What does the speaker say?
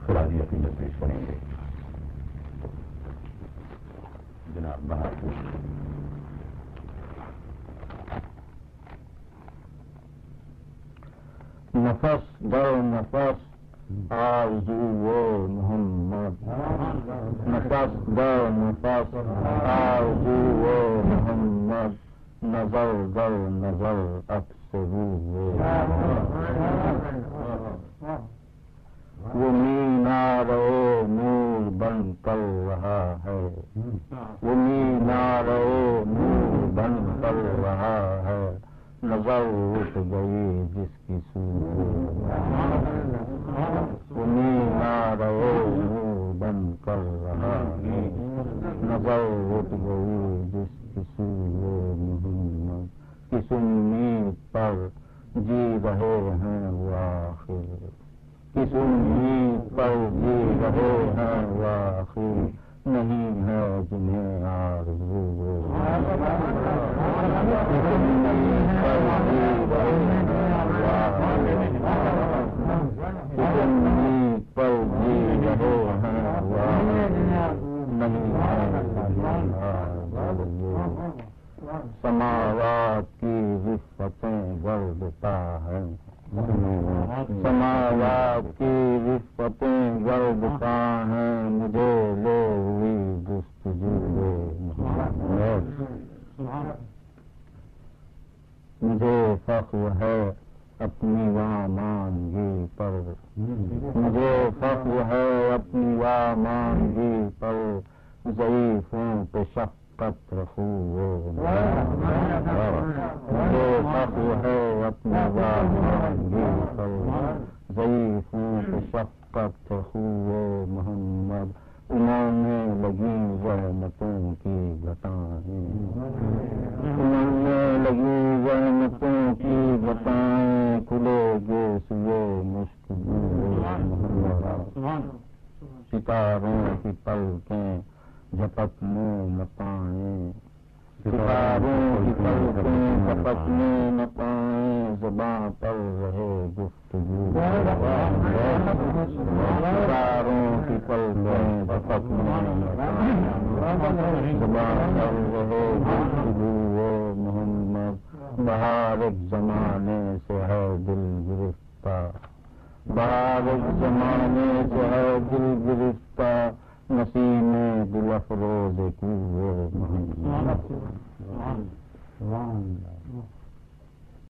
خراجی عقیدت پیش کریں گے جناب بہار کو. نفس در نفس آرزوئے محمد، نفس در نفس آرزوئے محمد، نظر در نظر عکس روئے. وہ مینارے نور بن کر رہا ہے، وہ مینارے نور بن کر رہا ہے، نظر اٹھ گئی جس کی سو. وہ مینارے نور بن کر رہا ہے، نظر اٹھ گئی جس کی سو. محمد کس امید پر جی رہے ہیں وہ آخر، کس امید پر جی رہے ہیں وہ آخر، نہیں ہے جنہیں آرزو. کس امید پر جی رہے ہیں وہ آخر، کس امید پر جی رہے ہیں وہ آخر، نہیں ہے جنہیں آرزو. سماوات کی رفتیں گردتا ہے، سماوات کی رفتیں گردتا ہیں، مجھے لے ہوئی جستجو. مجھے فخر ہے اپنی وامانگی پر، مجھے فخر ہے اپنی وامانگی پر، ضعیفوں پہ شفقت رکھو. مجھے فخر ہے اپنی وامانگی پر، ضعیفوں پہ شفقت رکھو. محمد اڑنے لگی رحمتوں کی گھٹائیں، اڑنے لگی رحمتوں کی گھٹائیں، کھلے گے سوئے مشک. ستاروں کی پلکیں جھپکنے نہ پائیں، ستاروں کی پلکیں جھپکنے نہ پائیں، زباں پر رہے گفتگو. ستاروں کی پلکیں جھپکنے نہ پائیں، زباں پر رہے گفتگو. محمد بہار ایک زمانے سے ہے دل گرفتہ، بہار ایک زمانے سے ہے دل گرفتہ، نسیم دل افروز کوئے. محمد